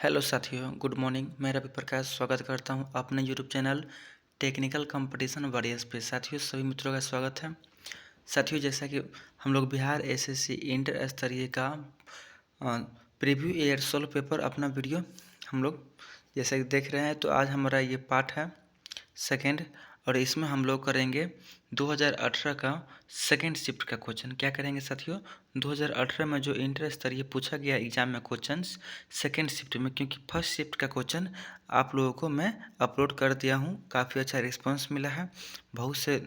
Hello साथियों, good morning. मैं रवि प्रकाश स्वागत करता हूं अपने YouTube channel technical competition warriors पे। साथियों, सभी मित्रों का स्वागत है। साथियों, जैसा कि हम लोग बिहार एसएससी इंटर स्तरीय का प्रीव्यू ईयर सोल्व पेपर अपना वीडियो हम लोग जैसा कि देख रहे हैं, तो आज हमारा ये पार्ट है सेकेंड, और इसमें हम लोग करेंगे 2018 का सेकेंड शिफ्ट का क्वेश्चन। क्या करेंगे साथियों? 2018 में जो इंटर स्तरीय पूछा गया एग्जाम में क्वेश्चंस सेकेंड शिफ्ट में, क्योंकि फर्स्ट शिफ्ट का क्वेश्चन आप लोगों को मैं अपलोड कर दिया हूँ। काफ़ी अच्छा रिस्पांस मिला है, बहुत से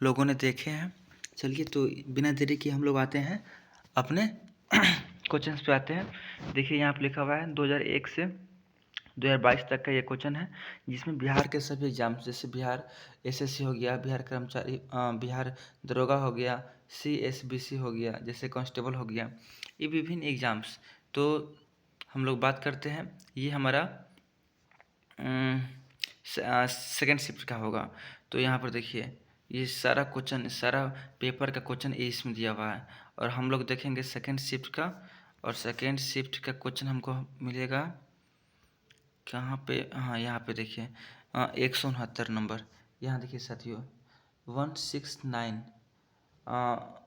लोगों ने देखे हैं। चलिए, तो बिना देरी के हम लोग आते हैं अपने क्वेश्चंस पे आते हैं। देखिए, यहाँ पर लिखा हुआ है 2001 से 2022 तक का ये क्वेश्चन है, जिसमें बिहार के सभी एग्जाम जैसे बिहार एसएससी हो गया, बिहार कर्मचारी बिहार दरोगा हो गया, सीएसबीसी हो गया, जैसे कांस्टेबल हो गया, ये विभिन्न एग्जाम्स। तो हम लोग बात करते हैं, ये हमारा सेकेंड शिफ्ट का होगा। तो यहाँ पर देखिए, ये सारा क्वेश्चन, सारा पेपर का क्वेश्चन ये इसमें दिया हुआ है, और हम लोग देखेंगे सेकेंड शिफ्ट का। और सेकेंड शिफ्ट का क्वेश्चन हमको मिलेगा कहाँ पे? हाँ, यहाँ पे देखिए 169 नंबर। यहाँ देखिए साथियों 169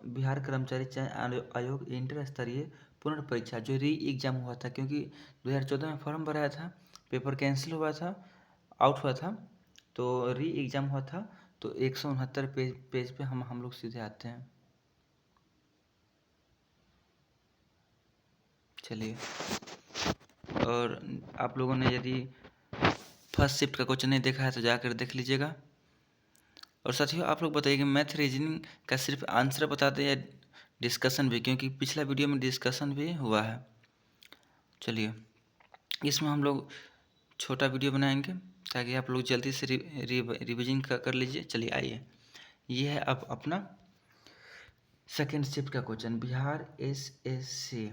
बिहार कर्मचारी चयन आयोग इंटर स्तरीय पुनर्परीक्षा जो री एग्जाम हुआ था, क्योंकि 2014 में फॉर्म भराया था, पेपर कैंसिल हुआ था, आउट हुआ था, तो री एग्जाम हुआ था। तो 169 पेज पे हम लोग सीधे आते हैं। चलिए, और आप लोगों ने यदि फर्स्ट शिफ्ट का क्वेश्चन नहीं देखा है तो जाकर देख लीजिएगा। और साथियों, आप लोग बताइए कि मैथ रीजनिंग का सिर्फ आंसर बताते हैं या डिस्कशन भी, क्योंकि पिछला वीडियो में डिस्कशन भी हुआ है। चलिए, इसमें हम लोग छोटा वीडियो बनाएंगे ताकि आप लोग जल्दी से रिविजन कर लीजिए। चलिए आइए, ये है अब अपना सेकेंड शिफ्ट का क्वेश्चन, बिहार एसएससी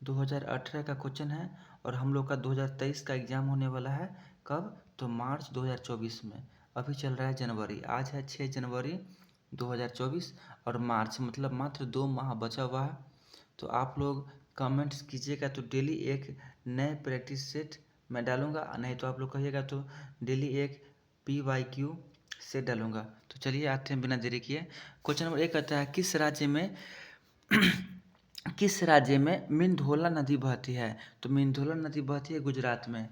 2018 का क्वेश्चन है, और हम लोग का 2023 का एग्ज़ाम होने वाला है। कब? तो मार्च 2024 में। अभी चल रहा है जनवरी, आज है 6 जनवरी 2024, और मार्च मतलब मात्र 2 माह बचा हुआ है। तो आप लोग कमेंट्स कीजिएगा तो डेली एक नए प्रैक्टिस सेट मैं डालूंगा, नहीं तो आप लोग कहिएगा तो डेली एक PYQ सेट डालूंगा। तो चलिए आते हैं बिना देरी किए। क्वेश्चन नंबर 1 कहता है, किस राज्य में मिंधोला नदी बहती है? तो मिंधोला नदी बहती है गुजरात में।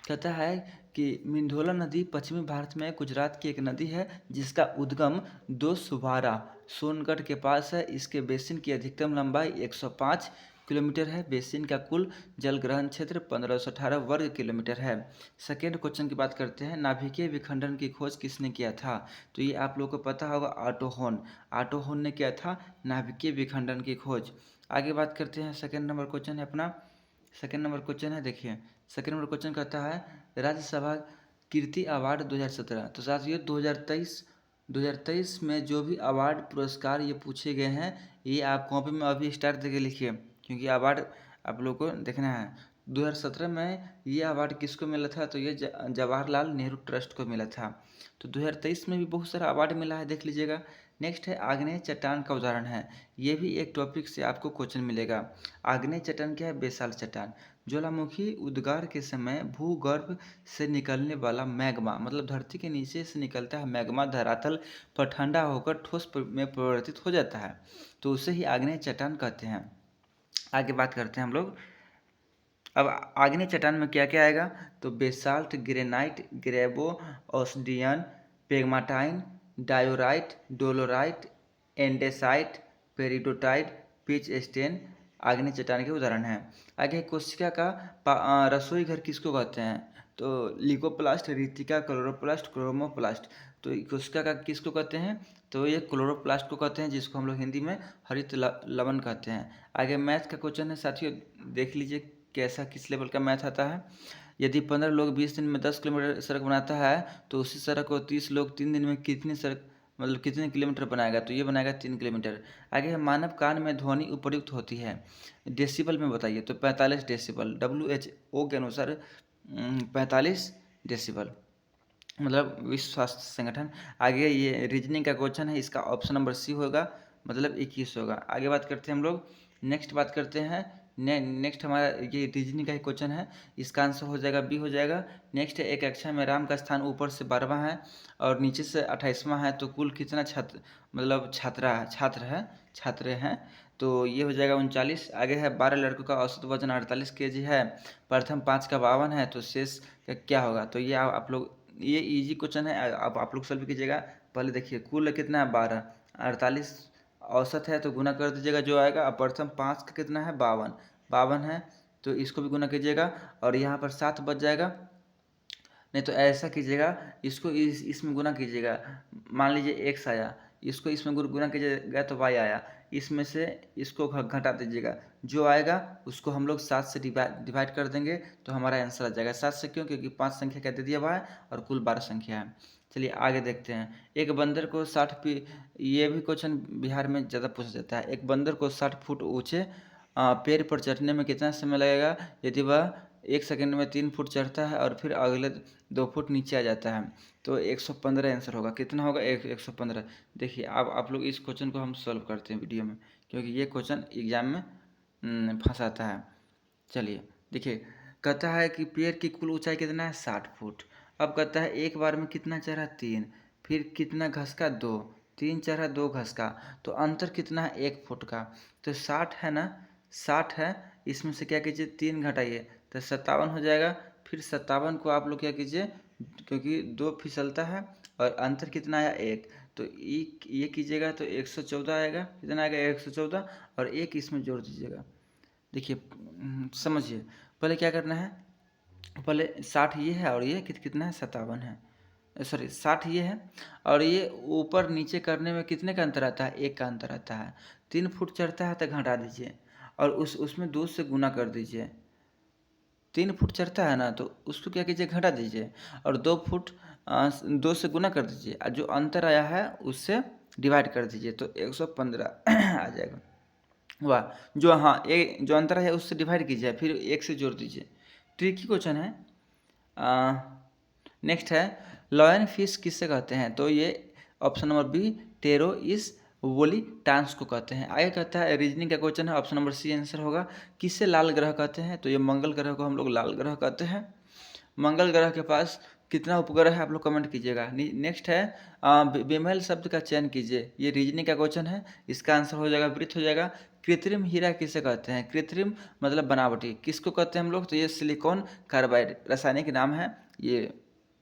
कहता है कि मिंधोला नदी पश्चिमी भारत में गुजरात की एक नदी है, जिसका उद्गम दोसुवारा सोनगढ़ के पास है। इसके बेसिन की अधिकतम लंबाई 105 किलोमीटर है। बेसिन का कुल जलग्रहण क्षेत्र 1518 वर्ग किलोमीटर है। सेकेंड क्वेश्चन की बात करते हैं, नाभिकीय विखंडन की खोज किसने किया था? तो ये आप लोगों को पता होगा, ऑटो हॉर्न ने किया था नाभिकीय विखंडन की खोज। आगे बात करते हैं, सेकेंड नंबर क्वेश्चन है अपना। सेकेंड नंबर क्वेश्चन है, देखिए सेकेंड नंबर क्वेश्चन कहता है, राज्यसभा कीर्ति अवार्ड 2017। तो साथियों 2023 में जो भी अवार्ड पुरस्कार ये पूछे गए हैं, ये आप कॉपी में अभी स्टार्ट देके लिखिए, क्योंकि अवार्ड आप लोग को देखना है। 2017 में ये अवार्ड किसको मिला था? तो ये जवाहरलाल नेहरू ट्रस्ट को मिला था। तो 2023 में भी बहुत सारा अवार्ड मिला है, देख लीजिएगा। नेक्स्ट है, आग्नेय चट्टान का उदाहरण है। ये भी एक टॉपिक से आपको क्वेश्चन मिलेगा। आग्नेय चट्टान क्या है? बेसाल्ट चट्टान। ज्वालामुखी उद्गार के समय भूगर्भ से निकलने वाला मैग्मा, मतलब धरती के नीचे से निकलता है मैग्मा, धरातल पर ठंडा होकर ठोस में परिवर्तित हो जाता है, तो उसे ही आग्नेय चट्टान कहते हैं। आगे बात करते हैं हम लोग। अब आग्नेय चट्टान में क्या क्या आएगा? तो बेसाल्ट, ग्रेनाइट, ग्रेबो, obsidian, pegmatite, diorite, dolerite, andesite, peridotite, pitchstone आग्नेय चट्टान के उदाहरण हैं। आगे कोशिका का रसोई घर किसको कहते हैं? तो लिकोप्लास्ट, रितिका, क्लोरोप्लास्ट, क्रोमोप्लास्ट। तो कोशिका का किसको कहते हैं? तो ये क्लोरोप्लास्ट को कहते हैं, जिसको हम लोग हिंदी में हरित लवण कहते हैं। आगे मैथ का क्वेश्चन है साथियों, देख लीजिए कैसा किस लेवल का मैथ आता है। यदि 15 लोग 20 दिन में 10 किलोमीटर सड़क बनाता है, तो उसी सड़क को 30 लोग 3 दिन में कितनी सड़क मतलब कितने किलोमीटर बनाएगा? तो ये बनाएगा 3 किलोमीटर। आगे है, मानव कान में ध्वनि उपयुक्त होती है डेसिबल में बताइए। तो 45 डेसिबल, WHO के अनुसार 45 डेसिबल, मतलब विश्व स्वास्थ्य संगठन। आगे ये रीजनिंग का क्वेश्चन है, इसका ऑप्शन नंबर C होगा, मतलब 21 होगा। आगे बात करते हैं हम लोग। नेक्स्ट बात करते हैं नेक्स्ट हमारा ये रीजनिंग का ही क्वेश्चन है, इसका आंसर हो जाएगा बी हो जाएगा। नेक्स्ट है, एक कक्षा में राम का स्थान ऊपर से 12वां है और नीचे से 28वां है, तो कुल कितना छात्र मतलब छात्र हैं, तो ये हो जाएगा 39। आगे है 12 लड़कों का औसत वजन 48 केजी है, प्रथम 5 का 52 है, तो शेष का क्या होगा। तो ये आप लोग, ये इजी क्वेश्चन है, अब आप लोग सॉल्व कीजिएगा। पहले देखिए कुल कितना है 12, 48 औसत है तो गुना कर दीजिएगा जो आएगा। अब प्रथम 5 का कितना है 52 है, तो इसको भी गुना कीजिएगा और यहाँ पर 7 बच जाएगा। नहीं तो ऐसा कीजिएगा, इसको इसमें गुना कीजिएगा, मान लीजिए एक्स आया, इसको इसमें गुना कीजिएगा तो वाई आया, इसमें से इसको घटा दीजिएगा, जो आएगा उसको हम लोग 7 से डिवाइड कर देंगे तो हमारा आंसर आ जाएगा। 7 से क्यों, क्योंकि 5 संख्या क्या दे दिया हुआ है और कुल 12 संख्या है। चलिए आगे देखते हैं। एक बंदर को 60 ये भी क्वेश्चन बिहार में ज़्यादा पूछा जाता है। एक बंदर को 60 फुट ऊँचे पेड़ पर चढ़ने में कितना समय लगेगा यदि वह 1 सेकंड में 3 फुट चढ़ता है और फिर अगले 2 फुट नीचे आ जाता है। तो 115 आंसर होगा। कितना होगा 115। देखिए अब आप लोग इस क्वेश्चन को हम सॉल्व करते हैं वीडियो में, क्योंकि ये क्वेश्चन एग्जाम में फंसाता है। चलिए देखिए, कहता है कि पेड़ की कुल ऊंचाई कितना है 60 फुट। अब कहता है एक बार में कितना चढ़ा 3, फिर कितना घसका 2, 3 चढ़ा 2 घसका, तो अंतर कितना है 1 फुट का। तो 60 है ना, 60 है, इसमें से क्या कीजिए 3 घटाइए तो 57 हो जाएगा। फिर 57 को आप लोग क्या कीजिए, क्योंकि 2 फिसलता है और अंतर कितना आया 1, तो ये कीजिएगा तो 114 आएगा। कितना आएगा 114, और 1 इसमें जोड़ दीजिएगा। देखिए समझिए, पहले क्या करना है, पहले 60 ये है और ये कितना है 57 है, सॉरी 60 ये है और ये ऊपर नीचे करने में कितने का अंतर आता है 1 का अंतर आता है। 3 फुट चढ़ता है तो घटा दीजिए और उसमें 2 से गुना कर दीजिए। 3 फुट चढ़ता है ना तो उसको क्या कीजिए घटा दीजिए और 2 फुट 2 से गुना कर दीजिए और जो अंतर आया है उससे डिवाइड कर दीजिए तो 115 आ जाएगा। वाह, जो हाँ जो अंतर है उससे डिवाइड कीजिए फिर 1 से जोड़ दीजिए। ट्रिकी क्वेश्चन है। नेक्स्ट है, लॉयन फिश किससे कहते हैं, तो ये ऑप्शन नंबर बी टेरो इस वोली टांस को कहते हैं। आगे कहता है रीजनिंग का क्वेश्चन है, ऑप्शन नंबर सी आंसर होगा। किससे लाल ग्रह कहते हैं, तो ये मंगल ग्रह को हम लोग लाल ग्रह कहते हैं। मंगल ग्रह के पास कितना उपग्रह है आप लोग कमेंट कीजिएगा। नेक्स्ट है बेमेल शब्द का चयन कीजिए, ये रीजनिंग का क्वेश्चन है, इसका आंसर हो जाएगा वृत्त हो जाएगा। कृत्रिम हीरा किसे कहते हैं, कृत्रिम मतलब बनावटी, किसको कहते हैं हम लोग, तो ये सिलिकॉन कार्बाइड रासायनिक नाम है, ये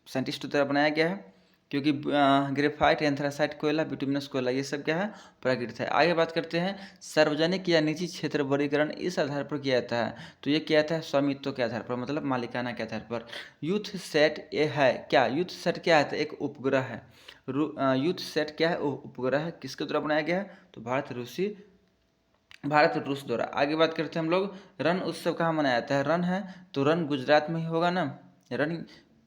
साइंटिस्ट द्वारा बनाया गया है, क्योंकि ग्रेफाइट एंथ्रासाइट कोयला बिटुमिनस कोयला ये सब क्या है प्राकृतिक है। आगे बात करते हैं, सार्वजनिक या निजी क्षेत्र वर्गीकरण इस आधार पर किया जाता है, तो ये किया जाता है स्वामित्व के आधार पर, मतलब मालिकाना के आधार पर। यूथ सेट ये है क्या, यूथ सेट क्या है, तो एक उपग्रह है। यूथ सेट क्या है, उपग्रह है, किसके द्वारा बनाया गया है, तो भारत रूस द्वारा। आगे बात करते हैं हम लोग, रण उत्सव कहाँ मनाया जाता है, रण है तो रण गुजरात में ही होगा ना, रण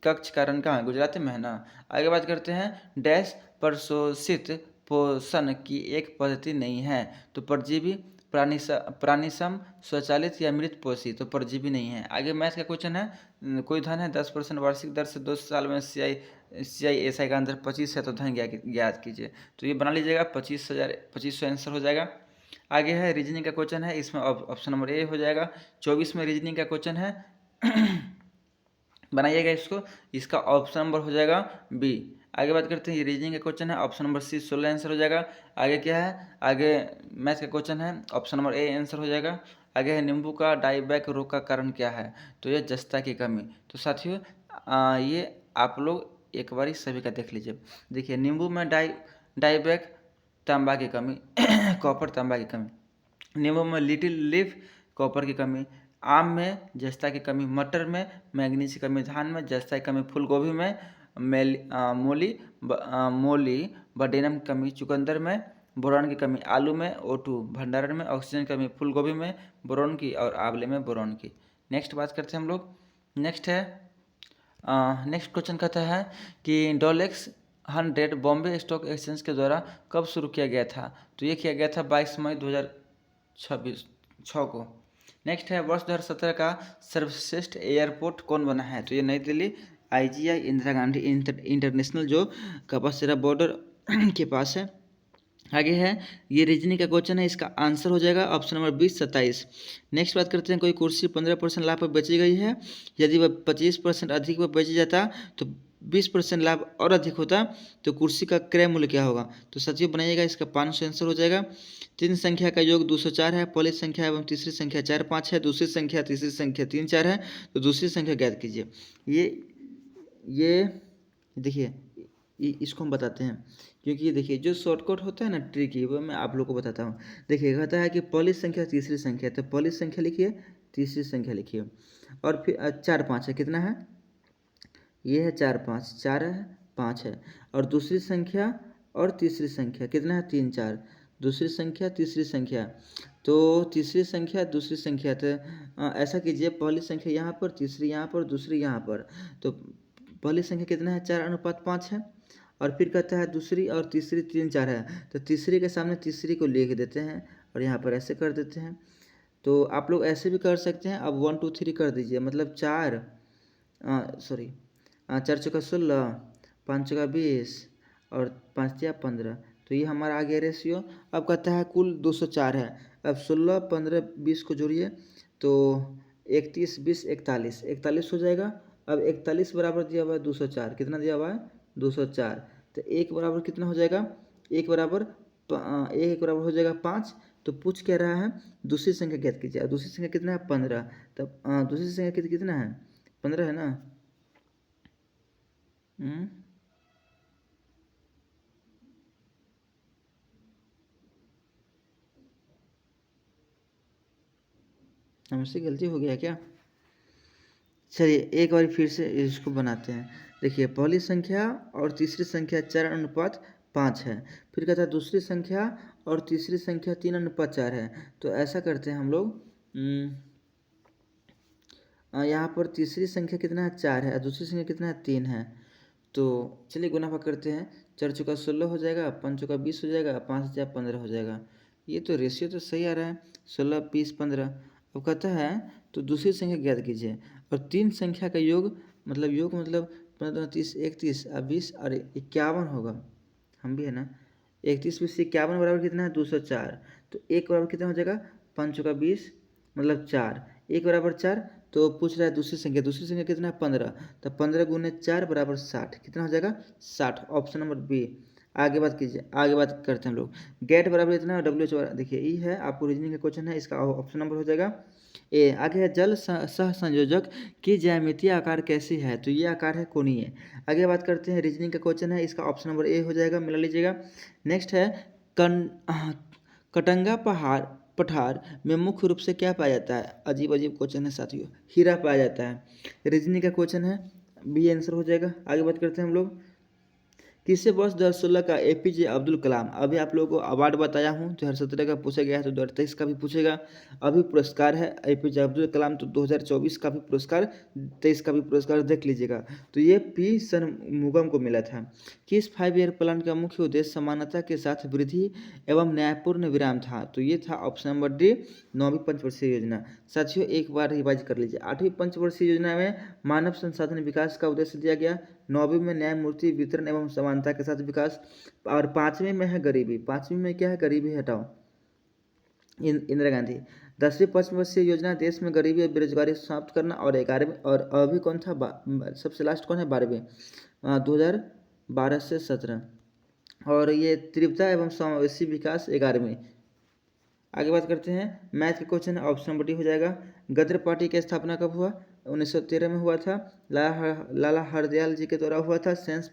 कक्ष का रण कहाँ है, गुजरात में है ना। आगे बात करते हैं, डैश प्रशोषित पोषण की एक पद्धति नहीं है, तो परजीवी प्राणिसम स्वचालित या मृत पोषी, तो परजीवी नहीं है। आगे मैथ का क्वेश्चन है, कोई धन है 10% वार्षिक दर से 2 साल में CISI का अंदर 25 है तो धन ज्ञात कीजिए, तो ये बना लीजिएगा 2500 आंसर हो जाएगा। आगे है रीजनिंग का क्वेश्चन है, इसमें ऑप्शन नंबर ए हो जाएगा। 24 में रीजनिंग का क्वेश्चन है बनाइएगा इसको, इसका ऑप्शन नंबर हो जाएगा बी। आगे बात करते हैं, ये रीजनिंग का क्वेश्चन है, ऑप्शन नंबर सी 16 आंसर हो जाएगा। आगे क्या है, आगे मैथ का क्वेश्चन है, ऑप्शन नंबर ए आंसर हो जाएगा। आगे है नींबू का डाईबैक रोग का कारण क्या है, तो ये जस्ता की कमी। तो साथियों ये आप लोग एक बार सभी का देख लीजिए। देखिए नींबू में डाईबैक तांबा की कमी कॉपर तांबा की कमी, नींबू में लिटिल लीफ कॉपर की कमी, आम में जस्ता की कमी, मटर में मैग्नीज की कमी, धान में जस्ता की कमी, फूलगोभी में मोलिब्डेनम की कमी, चुकंदर में बोरान की कमी, आलू में O2 भंडारण में ऑक्सीजन की कमी, फूलगोभी में बोरान की और आंवले में बोरान की। नेक्स्ट बात करते हैं हम लोग। नेक्स्ट है नेक्स्ट क्वेश्चन कहता है कि डॉलेक्स 100 बॉम्बे स्टॉक एक्सचेंज के द्वारा कब शुरू किया गया था, तो ये किया गया था 22 मई 2026 को। नेक्स्ट है वर्ष 2017 का सर्वश्रेष्ठ एयरपोर्ट कौन बना है, तो ये नई दिल्ली IGI इंदिरा गांधी इंटरनेशनल जो कपासिरा बॉर्डर के पास है, आगे है, ये रीजनिंग का क्वेश्चन है, इसका आंसर हो जाएगा ऑप्शन नंबर 20 27। नेक्स्ट बात करते हैं, कोई कुर्सी 15% लाभ पर बेची गई है, यदि वह 25% अधिक पर बेची जाता तो 20% लाभ और अधिक होता तो कुर्सी का क्रय मूल्य क्या होगा। तो साथियों बनाइएगा, इसका 500 आंसर हो जाएगा। तीन संख्या का योग 204 है, पहली संख्या एवं तीसरी संख्या 4 5 है, दूसरी संख्या तीसरी संख्या 3 4 है, तो दूसरी संख्या ज्ञात कीजिए। ये देखिए, इसको हम बताते हैं, क्योंकि ये देखिए जो शॉर्टकट होता है ना ट्रिक, वो मैं आप लोग को बताता हूँ। देखिए कहता है कि पहली संख्या तीसरी संख्या, तो पहली संख्या लिखिए, तीसरी संख्या लिखिए, और फिर 4 5 है, कितना है, ये है 4 5, 4 है 5 है, और दूसरी संख्या और तीसरी संख्या कितना है, 3 4, दूसरी संख्या तीसरी संख्या, तो तीसरी संख्या दूसरी संख्या, तो ऐसा कीजिए, पहली संख्या यहाँ पर, तीसरी यहाँ पर, दूसरी यहाँ पर, तो पहली संख्या कितना है, 4:5 है, और फिर कहता है दूसरी और तीसरी 3 4 है, तो तीसरी के सामने तीसरी को लिख देते हैं और यहाँ पर ऐसे कर देते हैं। तो आप लोग ऐसे भी कर सकते हैं, अब 1 2 3 कर दीजिए, मतलब 4 चौका 16, 5 चौका 20 और 5 या 15, तो ये हमारा आ गया रेशियो। अब कहता है कुल 204 है, अब 16 15 20 को जोड़िए, तो 31 20 41 41 हो जाएगा। अब 41 बराबर दिया हुआ है 204, कितना दिया हुआ है 204, तो एक बराबर कितना हो जाएगा, एक बराबर एक बराबर हो जाएगा 5। तो पूछ क्या रहा है, दूसरी संख्या ज्ञात कीजिए, दूसरी संख्या कितना है 15, तब दूसरी संख्या कितना है 15 है ना। हमसे गलती हो गया क्या, चलिए एक बार फिर से इसको बनाते हैं। देखिए पहली संख्या और तीसरी संख्या 4:5 है, फिर कहता है दूसरी संख्या और तीसरी संख्या 3:4 है, तो ऐसा करते हैं हम लोग, यहाँ पर तीसरी संख्या कितना है 4 है और दूसरी संख्या कितना है 3 है, तो चलिए गुनाफा करते हैं, 4 चौका 16 हो जाएगा, 5 चौका 20 हो जाएगा, 5 या 15 हो जाएगा। ये तो रेशियो तो सही आ रहा है, 16 20 15। अब कहता है तो दूसरी संख्या ज्ञात कीजिए, और तीन संख्या का योग मतलब 15 30 31 और 20 और 51 होगा, हम भी है ना, 31 20 51 बराबर कितना है 204, तो एक बराबर कितना हो जाएगा 5 चौका 20 मतलब 4, एक बराबर 4, तो पूछ रहा है दूसरी संख्या कितना है 15, तो 15 गुने 4 बराबर 60, कितना हो जाएगा 60, ऑप्शन नंबर बी। आगे बात कीजिए, आगे बात करते हैं हम लोग, गेट बराबर इतना है डब्ल्यू एच, देखिए ई है, आपको रीजनिंग का क्वेश्चन है, इसका ऑप्शन नंबर हो जाएगा ए। आगे है जल सह संयोजक की ज्यामितीय आकार कैसी है, तो ये आकार है कोणीय। आगे बात करते हैं, रीजनिंग का क्वेश्चन है, इसका ऑप्शन नंबर ए हो जाएगा, मिला लीजिएगा। नेक्स्ट है कटंगा पठार में मुख्य रूप से क्या पाया जाता है, अजीब अजीब क्वेश्चन है साथियों, हीरा पाया जाता है, रीजनिंग का क्वेश्चन है, बी आंसर हो जाएगा। आगे बात करते हैं हम लोग, किससे वर्ष 2016 का एपीजे अब्दुल कलाम, अभी आप लोगों को अवार्ड बताया हूँ, 2017 का पूछा गया है तो 2023 का भी पूछेगा, अभी पुरस्कार है एपीजे अब्दुल कलाम, तो 2024 का भी पुरस्कार, 23 का भी पुरस्कार देख लीजिएगा। तो ये पी सनमुगम को मिला था। किस 5 ईयर प्लान का मुख्य उद्देश्य समानता के साथ वृद्धि एवं न्यायपूर्ण विराम था, तो ये था ऑप्शन नंबर डी 9वीं पंचवर्षीय योजना। साथियों एक बार रिवाइज कर लीजिए, 8वीं पंचवर्षीय योजना में मानव संसाधन विकास का उद्देश्य दिया गया, 9वीं में न्यायमूर्ति वितरण एवं समानता के साथ विकास, और 5वीं में है गरीबी, 5वीं में क्या है गरीबी हटाओ, इंदिरा गांधी। 10वीं पंचवर्षीय योजना देश में गरीबी और बेरोजगारी समाप्त करना, और 11वीं, और अभी कौन था सबसे लास्ट कौन है 12वीं, 2012 से 17, और ये तीव्रता एवं समावेशी विकास 11वीं। आगे बात करते हैं, मैथ के क्वेश्चन है, ऑप्शन नंबर डी हो जाएगा। गदर पार्टी की स्थापना कब हुआ, 1913 में हुआ था, लाला हरदयाल जी के द्वारा हुआ था, सेंट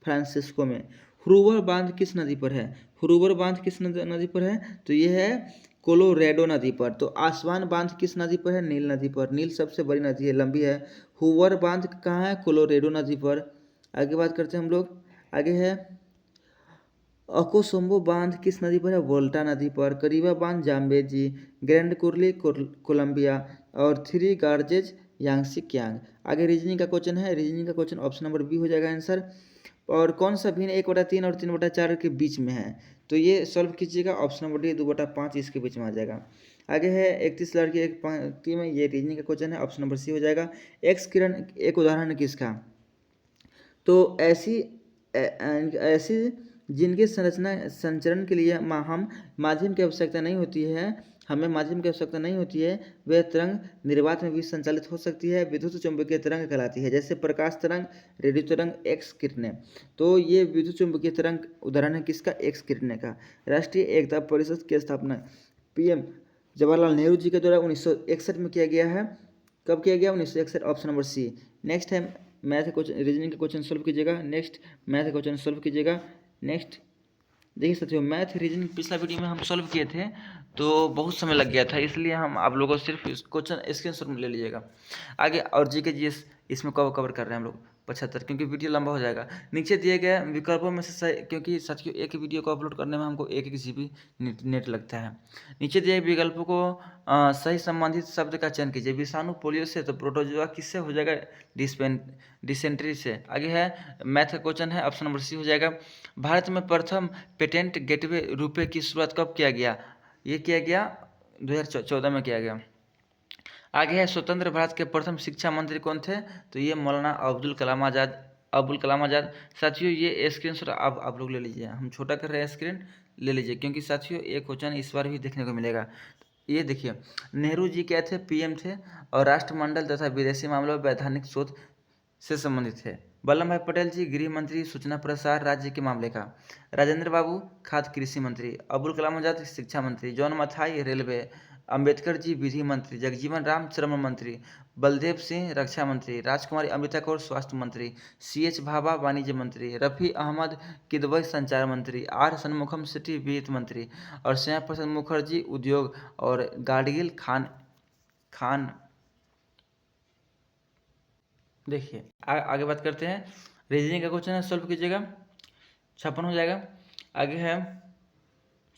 फ्रांसिस्को में। हुरूवर बांध किस नदी पर है, हुरूवर बांध किस नदी पर है, तो ये है कोलोरेडो नदी पर। तो आसवान बांध किस नदी पर है, नील नदी पर, नील सबसे बड़ी नदी है, लंबी है। हुवर बांध कहाँ है, कोलोरेडो नदी पर। आगे बात करते हैं हम लोग, आगे है अकोसोम्बो बांध किस नदी पर है, वोल्टा नदी पर। करीबा बांध जाम्बेजी, ग्रैंड कुर्ली कोलंबिया, और थ्री गार्जेज यांगसी क्यांग। आगे रीजनिंग का क्वेश्चन है, रीजनिंग का क्वेश्चन ऑप्शन नंबर बी हो जाएगा आंसर। और कौन सा भिन्न 1/3 और 3/4 के बीच में है, तो ये सॉल्व कीजिएगा, ऑप्शन नंबर डी 2/5 इसके बीच में आ जाएगा। आगे है 31 लड़की एक पंक्ति में, ये रीजनिंग का क्वेश्चन है, ऑप्शन नंबर सी हो जाएगा। एक्स किरण एक उदाहरण किसका, तो ऐसी जिनके संरचना संचरण के लिए हम माध्यम की आवश्यकता नहीं होती है, हमें माध्यम की आवश्यकता नहीं होती है, वह तरंग निर्वात में भी संचालित हो सकती है, विद्युत चुंबकीय तरंग कहलाती है। जैसे प्रकाश तरंग, रेडियो तरंग, एक्स किरणें। तो ये विद्युत चुंबकीय तरंग उदाहरण है किसका? एक्स किरणें का। राष्ट्रीय एकता परिषद की स्थापना पीएम जवाहरलाल नेहरू जी के द्वारा 1961 में किया गया है। कब किया गया? 1961, ऑप्शन नंबर सी। नेक्स्ट है मैथ क्वेश्चन, रीजनिंग का क्वेश्चन सोल्व कीजिएगा। नेक्स्ट मैथ क्वेश्चन सोल्व कीजिएगा। नेक्स्ट देखिए साथियों, मैथ रीजनिंग पिछला वीडियो में हम सॉल्व किए थे तो बहुत समय लग गया था, इसलिए हम आप लोगों को सिर्फ इस क्वेश्चन स्क्रीनशॉट में ले लीजिएगा। आगे और जी के जीएस इसमें कवर कर रहे हैं हम लोग 75, क्योंकि वीडियो लंबा हो जाएगा। नीचे दिए गए विकल्पों में से सही, क्योंकि साथियों एक वीडियो को अपलोड करने में हमको 1 जीबी नेट लगता है। नीचे दिए विकल्पों को सही संबंधित शब्द का चयन कीजिए। विषाणु पोलियो से, तो प्रोटोजोआ किससे हो जाएगा? डिसेंट्री से। आगे है मैथ का क्वेश्चन है, ऑप्शन नंबर सी हो जाएगा। भारत में प्रथम पेटेंट गेटवे रुपए की शुरुआत कब किया गया? ये किया गया 2014 में किया गया। आगे है स्वतंत्र भारत के प्रथम शिक्षा मंत्री कौन थे? तो ये मौलाना अब्दुल कलाम आज़ाद। साथियों ये स्क्रीनशॉट आप लोग ले लीजिए, हम छोटा कर रहे हैं स्क्रीन, ले लीजिए, क्योंकि साथियों एक क्वेश्चन इस बार भी देखने को मिलेगा। ये देखिए, नेहरू जी क्या थे? पीएम थे, और राष्ट्रमंडल तथा विदेशी मामलों वैधानिक शोध से संबंधित है। वल्लभ भाई पटेल जी गृह मंत्री, सूचना प्रसार राज्य के मामले का। राजेंद्र बाबू खाद्य कृषि मंत्री। अब्दुल कलाम आजाद शिक्षा मंत्री। John Mathai railway. अंबेडकर जी विधि मंत्री। जगजीवन राम श्रम मंत्री। बलदेव सिंह रक्षा मंत्री। राजकुमारी अमृता कौर स्वास्थ्य मंत्री। CH भाभा वाणिज्य मंत्री। रफ़ी अहमद किदवई संचार मंत्री। R षणमुखम सिटी वित्त मंत्री। और श्यामा प्रसाद मुखर्जी उद्योग। और गाडगिल खान। देखिए आगे बात करते हैं। रीजनिंग का क्वेश्चन है, सॉल्व कीजिएगा, 56 हो जाएगा। आगे है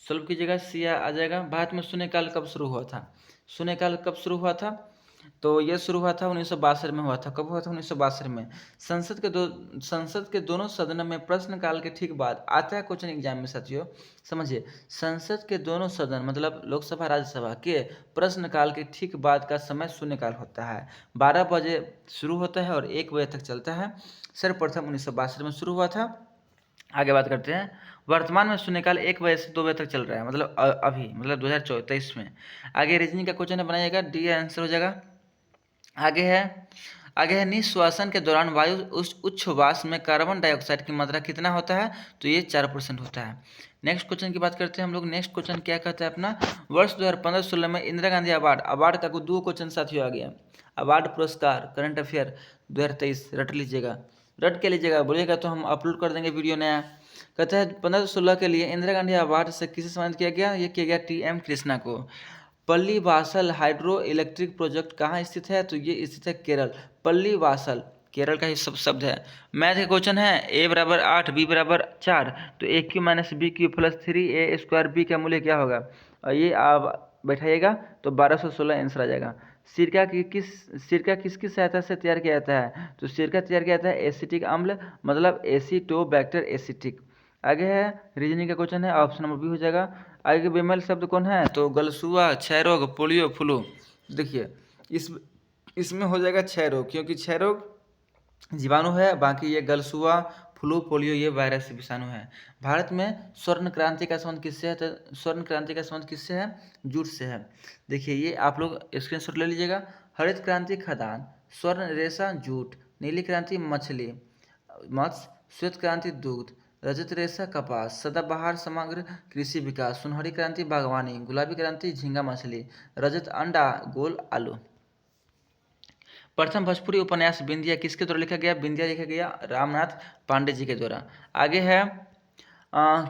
सॉल्व कीजिएगा, सी आ जाएगा। भारत में शून्यकाल कब शुरू हुआ था? शून्यकाल कब शुरू हुआ था? तो यह शुरू हुआ था 1962 में हुआ था। कब हुआ था? 1962 में। संसद के दोनों सदनों में प्रश्नकाल के ठीक बाद आता है क्वेश्चन एग्जाम में साथियों, समझिए। संसद के दोनों सदन मतलब लोकसभा राज्यसभा के प्रश्नकाल के ठीक बाद का समय शून्यकाल होता है। 12 बजे शुरू होता है और 1 बजे तक चलता है। सर्वप्रथम 1962 में शुरू हुआ था। आगे बात करते हैं। वर्तमान में शून्यकाल 1 बजे से 2 बजे तक चल रहा है, मतलब अभी, मतलब 2023 में। आगे रीजनिंग का क्वेश्चन बनाइएगा, डी आंसर हो जाएगा। आगे है निःश्वासन के दौरान वायु उच्छ्वास में कार्बन डाइऑक्साइड की मात्रा कितना होता है? तो ये 4% होता है। नेक्स्ट क्वेश्चन की बात करते हैं हम लोग। नेक्स्ट क्वेश्चन क्या कहता है अपना? वर्ष 2015-16 में इंदिरा गांधी अवार्ड का 2 क्वेश्चन साथियों आ गया। अवार्ड पुरस्कार करंट अफेयर 2023 रट लीजिएगा, रट के लीजिएगा, बोलिएगा तो हम अपलोड कर देंगे वीडियो नया। कहता है 15-16 के लिए इंदिरा गांधी अवार्ड से किसे सम्मानित किया गया? ये किया गया TM कृष्णा को। पल्लीवासल हाइड्रो इलेक्ट्रिक प्रोजेक्ट कहाँ स्थित है? तो ये स्थित है केरल। पल्लीवासल केरल का ही सब शब्द है। मैथ का क्वेश्चन है, a बराबर 8 b बराबर 4, तो AQ - BQ + 3a² b का मूल्य क्या होगा? और ये आप बैठाइएगा तो 1216 आंसर आ जाएगा। सिरका किसकी सहायता से तैयार किया जाता है? तो सिरका तैयार किया जाता है एसिटिक अम्ल, मतलब एसिटोबैक्टर एसिटिक। आगे है रीजनिंग का क्वेश्चन है, ऑप्शन नंबर बी हो जाएगा। आगे के बेमेल शब्द कौन है? तो गलसुआ, क्षय रोग, पोलियो, फ्लू। देखिए इसमें हो जाएगा क्षय रोग, क्योंकि क्षय रोग जीवाणु है, बाकी ये गलसुआ, फ्लू, पोलियो ये वायरस विषाणु है। भारत में स्वर्ण क्रांति का संबंध किससे है? तो स्वर्ण क्रांति का संबंध किससे है? जूट से है। देखिए ये आप लोग स्क्रीनशॉट ले लीजिएगा। हरित क्रांति खदान, स्वर्ण रेशा जूट, नीली क्रांति मछली मत्स्य, श्वेत क्रांति दुग्ध, रजत रेशा कपास, सदाबहार समग्र कृषि विकास, सुनहरी क्रांति बागवानी, गुलाबी क्रांति झींगा मछली, रजत अंडा, गोल आलू। प्रथम भोजपुरी उपन्यास बिंदिया किसके द्वारा लिखा गया? बिंदिया लिखा गया रामनाथ पांडे जी के द्वारा। आगे है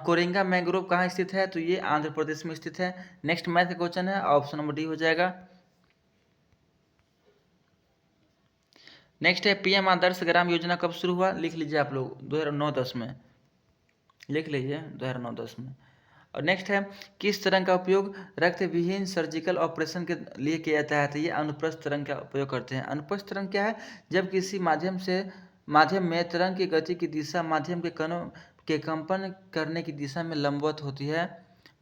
कोरिंगा मैंग्रोव कहाँ स्थित है? तो ये आंध्र प्रदेश में स्थित है। नेक्स्ट मैथ का क्वेश्चन है, ऑप्शन नंबर डी हो जाएगा। नेक्स्ट है PM आदर्श ग्राम योजना कब शुरू हुआ? लिख लीजिए आप लोग, 2009-10 में लिख लीजिए, 2009-10 में। और नेक्स्ट है किस तरंग का उपयोग रक्त विहीन सर्जिकल ऑपरेशन के लिए किया जाता है? तो ये अनुप्रस्थ तरंग का उपयोग करते हैं। अनुप्रस्थ तरंग क्या है? जब किसी माध्यम में तरंग की गति की दिशा माध्यम के कणों के कंपन करने की दिशा में लंबवत होती है,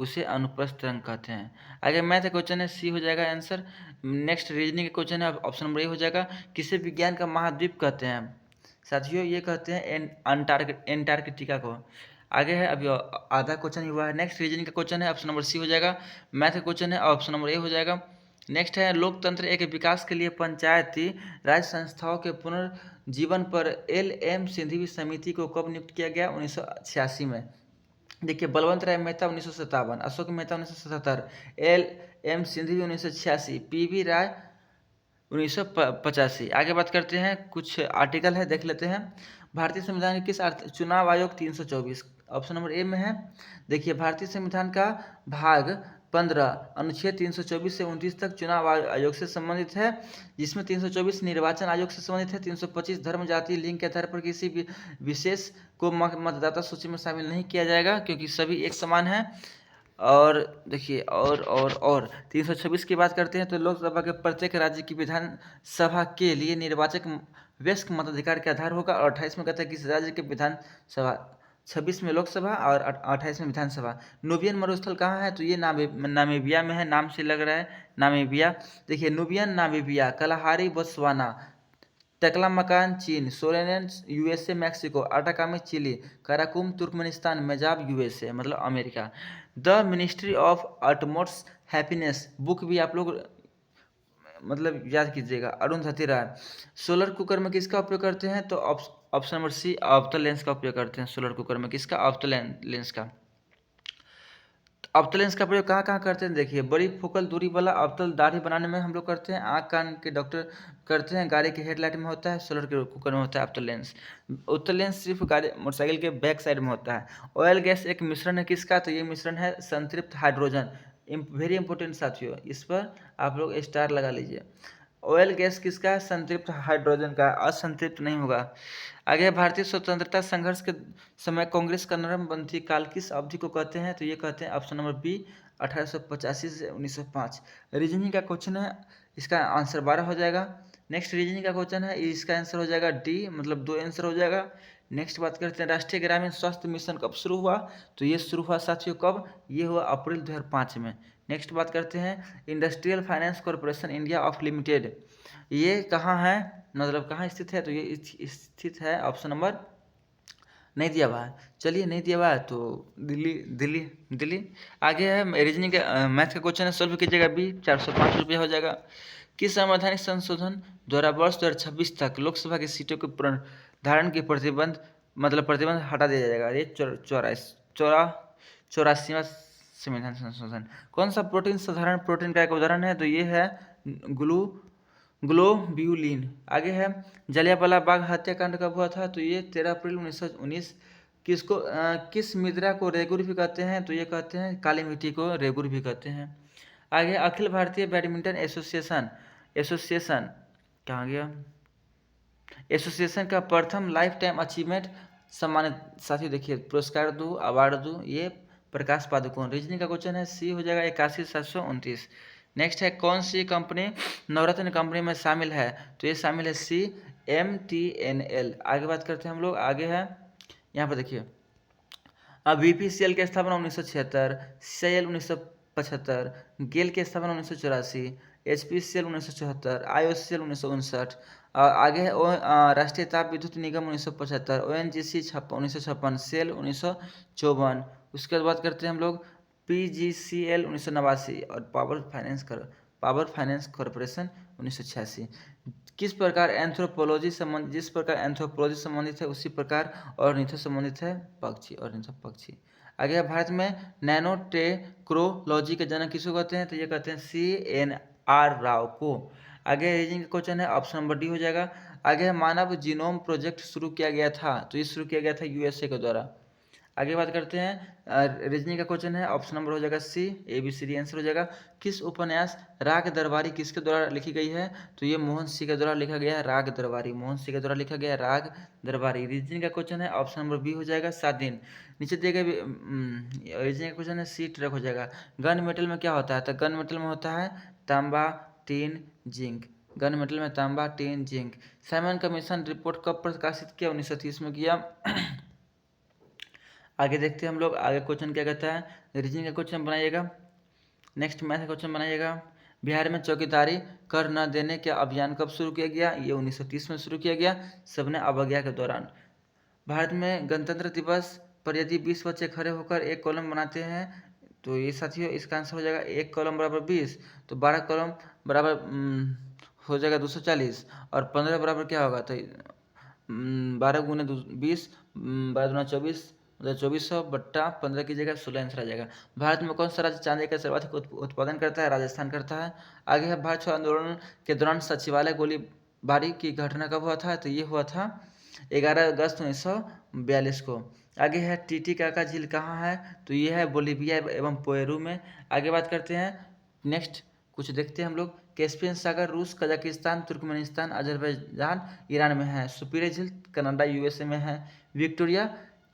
उसे अनुप्रस्थ तरंग कहते हैं। आगे मैथ का क्वेश्चन है, सी हो जाएगा आंसर। नेक्स्ट रीजनिंग का क्वेश्चन है, ऑप्शन नंबर ए हो जाएगा। किसे विज्ञान का महाद्वीप कहते हैं? साथियों ये कहते हैं एंटार्कटिका को। आगे है, अभी आधा क्वेश्चन हुआ है। नेक्स्ट रीजनिंग का क्वेश्चन है, ऑप्शन नंबर सी हो जाएगा। मैथ का क्वेश्चन है, ऑप्शन नंबर ए हो जाएगा। नेक्स्ट है, लोकतंत्र एक विकास के लिए पंचायती राज संस्थाओं के पुनर्जीवन पर एल.एम. सिंघवी समिति को कब नियुक्त किया गया? 1986 में। देखिए, बलवंत राय मेहता 1957, अशोक मेहता 1977, एल.एम. सिंघवी 1986, पी.वी. राय 1985। आगे बात करते हैं, कुछ आर्टिकल है देख लेते हैं। भारतीय संविधान के किस चुनाव आयोग 324, ऑप्शन नंबर ए में है। देखिए, भारतीय संविधान का भाग 15 अनुच्छेद 324 से 29 तक चुनाव आयोग से संबंधित है, जिसमें 324 निर्वाचन आयोग से संबंधित है, 325 धर्म जाति लिंग के आधार पर किसी भी विशेष को मतदाता सूची में शामिल नहीं किया जाएगा, क्योंकि सभी एक समान हैं। और देखिए, और 326 की बात करते हैं तो लोकसभा के प्रत्येक राज्य की विधानसभा के लिए निर्वाचक वयस्क मताधिकार के आधार होगा। और 28 में कहता है किस राज्य के विधानसभा, 26 में लोकसभा और 28 में विधानसभा। नुबियन मरुस्थल कहाँ है? तो ये नामीबिया में है, नाम से लग रहा है नामीबिया। देखिए, Nubian Namibia, Kalahari Botswana, Taklamakan चीन, Sonoran USA Mexico, Atacama Chile, Karakum Turkmenistan, Mojave USA मतलब America. The ministry of utmost happiness book भी आप लोग मतलब याद कीजिएगा, अरुंधति राय। सोलर कुकर में किसका उपयोग करते हैं? तो ऑप्शन नंबर सी, अवतल लेंस का उपयोग करते हैं। सोलर कुकर में किसका? अवतल लेंस का। अवतल लेंस का प्रयोग कहाँ कहाँ करते हैं? देखिए, बड़ी फोकल दूरी वाला अवतल दाढ़ी बनाने में हम लोग करते हैं, आँख कान के डॉक्टर करते हैं, गाड़ी के हेडलाइट में होता है, सोलर के कुकर में होता है अवतल लेंस। अवतल लेंस सिर्फ गाड़ी मोटरसाइकिल के बैक साइड में होता है। ऑयल गैस एक मिश्रण है किसका? तो ये मिश्रण है संतृप्त हाइड्रोजन। वेरी इंपॉर्टेंट साथियों, इस पर आप लोग स्टार लगा लीजिए। ऑयल गैस किसका? संतृप्त हाइड्रोजन का, असंतृप्त नहीं होगा। आगे, भारतीय स्वतंत्रता संघर्ष के समय कांग्रेस का नरमपंथी काल किस अवधि को कहते हैं? तो ये कहते हैं ऑप्शन नंबर बी, 1885 से 1905। रीजनिंग का क्वेश्चन है, इसका आंसर 12 हो जाएगा। नेक्स्ट रीजनिंग का क्वेश्चन है, इसका आंसर हो जाएगा डी, मतलब 2 आंसर हो जाएगा। नेक्स्ट बात करते हैं, राष्ट्रीय ग्रामीण स्वास्थ्य मिशन कब शुरू हुआ? तो ये शुरू हुआ साथियों कब? ये हुआ अप्रैल 2005 में। नेक्स्ट बात करते हैं, industrial finance corporation India of limited, ये कहाँ है, मतलब कहाँ स्थित है? तो ये स्थित है, ऑप्शन नंबर नहीं दिया हुआ है, चलिए नहीं दिया हुआ है तो दिल्ली दिल्ली दिल्ली। आगे है रीजनिंग का मैथ का क्वेश्चन है, सॉल्व कीजिएगा बी, 405 रुपया हो जाएगा। किस संवैधानिक संशोधन द्वारा वर्ष 2026 तक लोकसभा की सीटों के पुनर्धारण की प्रतिबंध हटा दिया जाएगा? ये 84वां संविधान संशोधन। कौन सा प्रोटीन साधारण प्रोटीन का एक उदाहरण है? तो ये है ग्लोब्यूलिन। आगे है, जलियांवाला बाग हत्याकांड कब हुआ था? तो ये 13 अप्रैल 1919। किस मुद्रा को रेगुर भी कहते हैं? तो ये कहते हैं काली मिट्टी को रेगुर भी कहते हैं। आगे, अखिल भारतीय बैडमिंटन एसोसिएशन कहाँ गया? एसोसिएशन का प्रथम लाइफ टाइम अचीवमेंट सम्मानित साथियों, देखिए पुरस्कार दो, अवार्ड दो, ये प्रकाश पादुकोण। रीजनिंग का क्वेश्चन है, सी हो जाएगा 81,729। नेक्स्ट है, कौन सी कंपनी नवरत्न कंपनी में शामिल है? तो ये शामिल है सी, MTNL। आगे बात करते हैं हम लोग, आगे है यहाँ पर देखिए, BPCL की स्थापना 1976, CIL 1975, गेल की स्थापना 1984, HPCL 1974, IOCL 1959। आगे है राष्ट्रीय ताप विद्युत निगम 1975, ONGC 1956, सेल 1954। उसके बाद बात करते हैं हम लोग PGCL 1989 और पावर फाइनेंस कॉरपोरेशन 1986। जिस प्रकार एंथ्रोपोलॉजी संबंधित है उसी प्रकार ऑर्निथो संबंधित है पक्षी। आगे है, भारत में नैनो टेक्नोलॉजी के जनक किसको कहते हैं? तो ये कहते हैं CNR राव को। आगे रीजनिंग का क्वेश्चन है, ऑप्शन नंबर डी हो जाएगा। आगे है, मानव जीनोम प्रोजेक्ट शुरू किया गया था? तो ये शुरू किया गया था USA के द्वारा। आगे बात करते हैं, रीजनिंग का क्वेश्चन है, ऑप्शन नंबर हो जाएगा सी, ABCD आंसर हो जाएगा। किस उपन्यास राग दरबारी किसके द्वारा लिखी गई है? तो ये मोहन सिंह के द्वारा लिखा गया है, राग दरबारी, मोहन सिंह के द्वारा लिखा गया है राग दरबारी। रीजनिंग का क्वेश्चन है, ऑप्शन नंबर बी हो जाएगा 7 दिन। नीचे दिए गए रीजनिंग का क्वेश्चन है, सी ट्रक हो जाएगा। गन मेटल में क्या होता है? तो गन मेटल में होता है तांबा, टिन, जिंक। गन मेटल में तांबा, tin, zinc. Simon commission report कब प्रकाशित किया? 1930 में किया। आगे देखते हैं हम लोग, आगे क्वेश्चन क्या कहता है, रीजनिंग का क्वेश्चन बनाइएगा। नेक्स्ट मैथ का क्वेश्चन बनाइएगा। बिहार में चौकीदारी कर न देने का अभियान कब शुरू किया गया? ये 1930 में शुरू किया गया, सबने अवज्ञा के दौरान। भारत में गणतंत्र दिवस पर यदि 20 बच्चे खड़े होकर एक कॉलम बनाते हैं तो ये साथियों इसका आंसर हो जाएगा, एक कॉलम बराबर 20 तो 12 कॉलम बराबर हो जाएगा 240 और 15 बराबर क्या होगा, तो 12 गुने 20, 12 दूना 24, मतलब 2400 बट्टा 15 की जगह 16 आंसर आ जाएगा। भारत में कौन सा राज्य चांदी का सर्वाधिक उत्पादन करता है, राजस्थान करता है। आगे है, भारत छोड़ो आंदोलन के दौरान सचिवालय गोलीबारी की घटना कब हुआ था, तो ये हुआ था 11 अगस्त 1942 को। आगे है, टीटीकाका झील कहाँ है, तो ये है बोलीविया एवं पेरू में। आगे बात करते हैं, नेक्स्ट कुछ देखते हैं हम लोग। कैस्पियन सागर रूस, कजाकिस्तान, तुर्कमेनिस्तान, अजरबैजान, ईरान में है। सुपीरियर झील कनाडा यूएसए में है। विक्टोरिया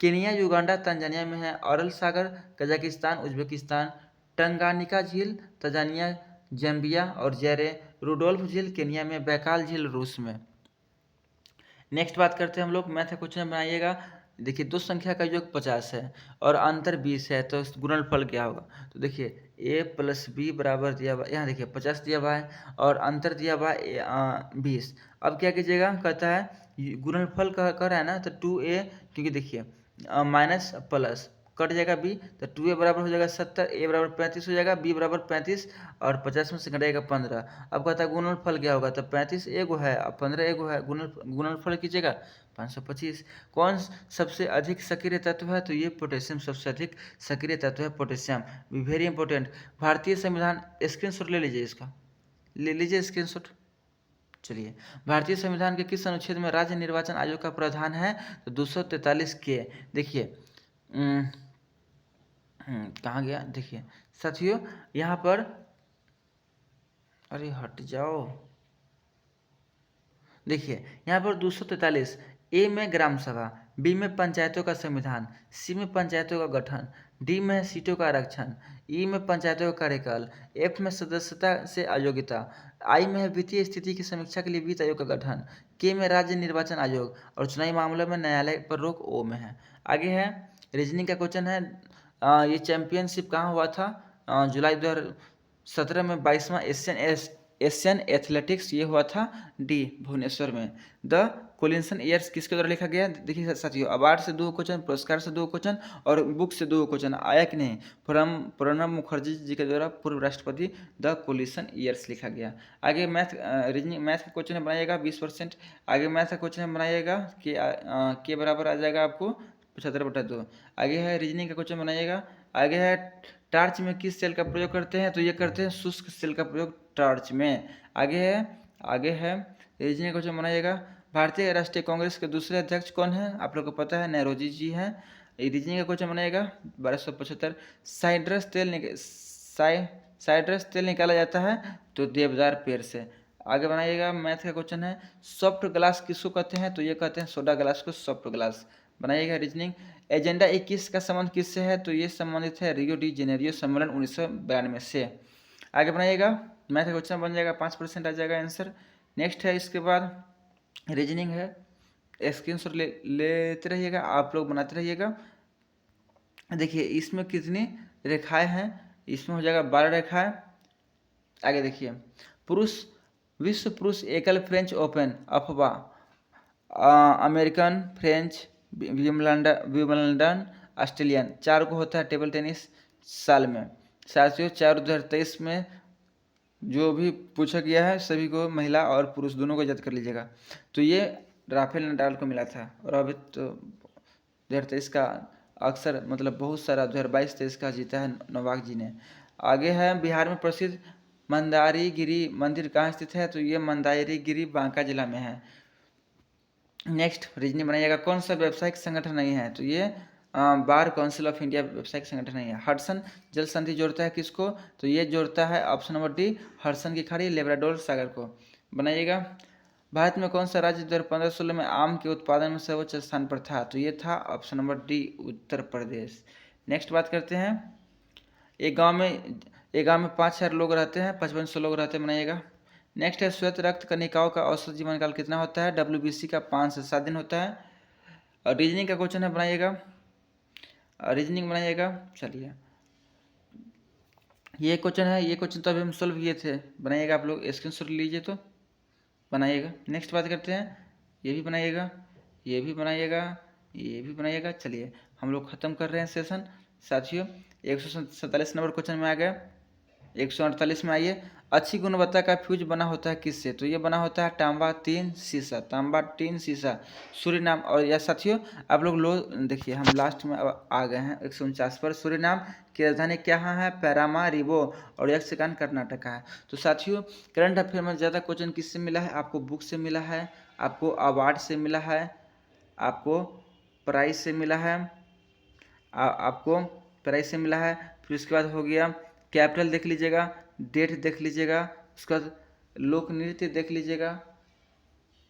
केनिया, युगांडा, तंजानिया में है। औरल सागर कजाकिस्तान, उज्बेकिस्तान। टंगानिका झील तंजानिया, जैम्बिया और जेरे रुडोल्फ झील केनिया में। बैकाल झील रूस में। नेक्स्ट बात करते हैं हम लोग, मैथ का क्वेश्चन बनाइएगा। देखिए, दो संख्या का योग 50 है और अंतर 20 है, तो गुणनफल क्या होगा, तो देखिए a + b बराबर दिया हुआ, यहाँ देखिए 50 दिया हुआ है और अंतर दिया हुआ है 20। अब क्या कीजिएगा, कहता है गुणनफल कर रहा है ना, तो 2a, क्योंकि देखिए माइनस प्लस कट जाएगा b, तो 2a बराबर हो जाएगा 70, a बराबर 35 हो जाएगा, b बराबर 35 और 50 में से घटाएगा 15। अब कहता है गुणनफल क्या होगा, तो 35 एगो है और 15 एगो है, गुणनफल कीजिएगा 525। कौन सबसे अधिक सक्रिय तत्व है, तो ये पोटेशियम सबसे अधिक सक्रिय तत्व है, पोटेशियम। Very important. भारतीय संविधान, स्क्रीनशॉट ले लीजिए इसका, ले लीजिए स्क्रीनशॉट। चलिए, भारतीय संविधान के किस अनुच्छेद में राज्य निर्वाचन आयोग का प्रावधान है, तो 243 के। देखिए कहाँ गया, देखिए साथियों यहाँ पर, अरे हट जाओ, देखिए यहाँ पर 243, ए में ग्राम सभा, बी में पंचायतों का संविधान, सी में पंचायतों का गठन, डी में सीटों का आरक्षण, ई में पंचायतों का कार्यकाल, एफ में सदस्यता से अयोग्यता, आई में है वित्तीय स्थिति की समीक्षा के लिए वित्त आयोग का गठन, के में राज्य निर्वाचन आयोग और चुनावी मामलों में न्यायालय पर रोक, ओ में है। आगे है, रीजनिंग का क्वेश्चन है। ये चैंपियनशिप कहाँ हुआ था, जुलाई 2017 में 22वां एशियन एथलेटिक्स ये हुआ था डी भुवनेश्वर में। द कोलिंसन ईयर्स किसके द्वारा लिखा गया, देखिए साथियों, अवार्ड से 2 क्वेश्चन, पुरस्कार से 2 क्वेश्चन और बुक से 2 क्वेश्चन आया कि नहीं। प्रणब मुखर्जी जी के द्वारा पूर्व राष्ट्रपति द कोलिशन ईयर्स लिखा गया। आगे मैथ रीजनिंग मैथ का क्वेश्चन बनाइएगा 20%। आगे मैथ का क्वेश्चन बनाइएगा कि के बराबर आ जाएगा आपको 75/2। आगे है रीजनिंग का क्वेश्चन बनाइएगा। आगे है, टार्च में किस सेल का प्रयोग करते हैं, तो ये करते हैं शुष्क सेल का प्रयोग टार्च में। आगे है रीजनिंग का क्वेश्चन बनाइएगा। भारतीय राष्ट्रीय कांग्रेस के दूसरे अध्यक्ष कौन है, आप लोग को पता है, नेहरूजी जी हैं। रीजनिंग का क्वेश्चन बनाइएगा 1275। साइट्रस तेल निकाला जाता है, तो देवदार पेड़ से। आगे बनाइएगा, मैथ का क्वेश्चन है, सॉफ्ट ग्लास किसको कहते हैं, तो ये कहते हैं सोडा ग्लास को सॉफ्ट ग्लास। बनाइएगा रीजनिंग। एजेंडा 21 का संबंध किससे है, तो ये संबंधित है रियो डी जेनेरियो सम्मेलन 1992 से। आगे बनाइएगा, मैथ का क्वेश्चन बन जाएगा, 5% आ जाएगा आंसर। नेक्स्ट है, इसके बाद रीजनिंग है, स्क्रीनशॉट लेते रहिएगा, आप लोग बनाते रहिएगा। देखिए इसमें कितनी रेखाएं हैं, इसमें हो जाएगा 12 रेखाएं। आगे देखिए, विश्व पुरुष एकल फ्रेंच ओपन अथवा अमेरिकन, फ्रेंच, विम्बलडन, ऑस्ट्रेलियन, 4 को होता है टेबल टेनिस साल में। साथियों 4 2023 में जो भी पूछा गया है सभी को महिला और पुरुष दोनों को याद कर लीजिएगा। तो ये राफेल नडाल को मिला था और अभी तो 2023 का अक्सर मतलब बहुत सारा 2022-23 का जीता है नोवाक जी ने। आगे है, बिहार में प्रसिद्ध मंदारीगिरी मंदिर कहाँ स्थित है, तो ये मंदारीगिरी बांका जिला में है। नेक्स्ट रीजनिंग बनाइएगा, कौन सा व्यावसायिक संगठन नहीं है, तो ये बार काउंसिल ऑफ इंडिया व्यावसायिक संगठन नहीं है। हडसन जल संधि जोड़ता है किसको, तो ये जोड़ता है ऑप्शन नंबर डी, हडसन की खाड़ी लेब्राडोर सागर को। बनाइएगा, भारत में कौन सा राज्य 2015-16 में आम के उत्पादन में सर्वोच्च स्थान पर था, तो ये था option number D, Uttar Pradesh. Next बात करते हैं, एक गांव में 5000 लोग रहते हैं, 5500 लोग रहते हैं। बनाइएगा। नेक्स्ट है, श्वेत रक्त कनिकाओं का औसत जीवन काल कितना होता है, WBC का 5 से 7 दिन होता है। और रीजनिंग का क्वेश्चन है, बनाइएगा रीजनिंग बनाइएगा। चलिए ये क्वेश्चन है, ये क्वेश्चन तो अभी हम सोल्व किए थे, बनाइएगा, आप लोग स्क्रीनशॉट लीजिए तो बनाइएगा। नेक्स्ट बात करते हैं, ये भी बनाइएगा, ये भी बनाइएगा, ये भी बनाइएगा। चलिए, हम लोग ख़त्म कर रहे हैं सेशन साथियों। 147 नंबर क्वेश्चन में आ गए। 148 में आइए, अच्छी गुणवत्ता का फ्यूज बना होता है किससे? तो ये बना होता है तांबा टीन सीसा, तांबा टीन सीसा, सूरीनाम। और यह साथियों आप लोग देखिए, हम लास्ट में अब आ गए हैं 149 पर। सूरीनाम की राजधानी क्या है? पैरामारिबो, और यह सेकंड कर्नाटक का है। तो साथियों करंट अफेयर में ज़्यादा क्वेश्चन किससे मिला है? आपको बुक से मिला है, आपको अवार्ड से मिला है, आपको प्राइज से मिला है, आपको प्राइस से मिला है। फिर उसके बाद हो गया कैपिटल देख लीजिएगा, डेट देख लीजिएगा, उसके बाद लोक नृत्य देख लीजिएगा,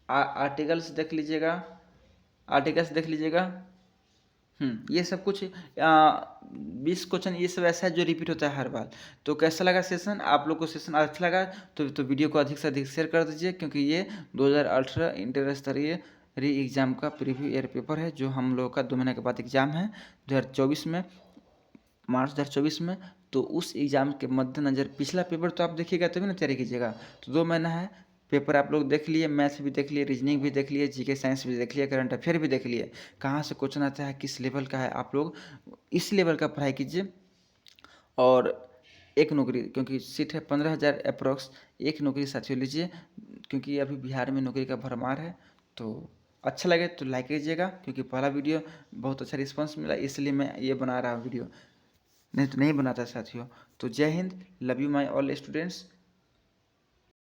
आर्टिकल्स देख लीजिएगा, आर्टिकल्स देख लीजिएगा। ये सब कुछ 20 क्वेश्चन ये सब ऐसा है जो रिपीट होता है हर बार। तो कैसा लगा सेशन? आप लोग को सेशन अच्छा लगा तो वीडियो को अधिक से अधिक शेयर कर दीजिए, क्योंकि ये 2018 इंटर स्तरीय री एग्ज़ाम का प्रीव्यू ईयर पेपर है, जो हम लोग का 2 महीने के बाद एग्ज़ाम है 2024 में, मार्च 2024 में। तो उस एग्ज़ाम के मद्देनज़र पिछला पेपर तो आप देखिएगा तभी ना तैयारी कीजिएगा। तो 2 महीना है, पेपर आप लोग देख लिए, मैथ्स भी देख लिए, रीजनिंग भी देख लिए, जीके साइंस भी देख लिए, करंट अफेयर भी देख लिए, कहाँ से क्वेश्चन आता है, किस लेवल का है, आप लोग इस लेवल का पढ़ाई कीजिए। और एक नौकरी, क्योंकि सीट है 15,000 अप्रॉक्स, एक नौकरी साथियों लीजिए, क्योंकि अभी बिहार में नौकरी का भरमार है। तो अच्छा लगे तो लाइक कीजिएगा, क्योंकि पहला वीडियो बहुत अच्छा रिस्पांस मिला, इसलिए मैं ये बना रहा हूँ वीडियो, नहीं तो नहीं बनाता साथियों। तो जय Hind, love you my all students.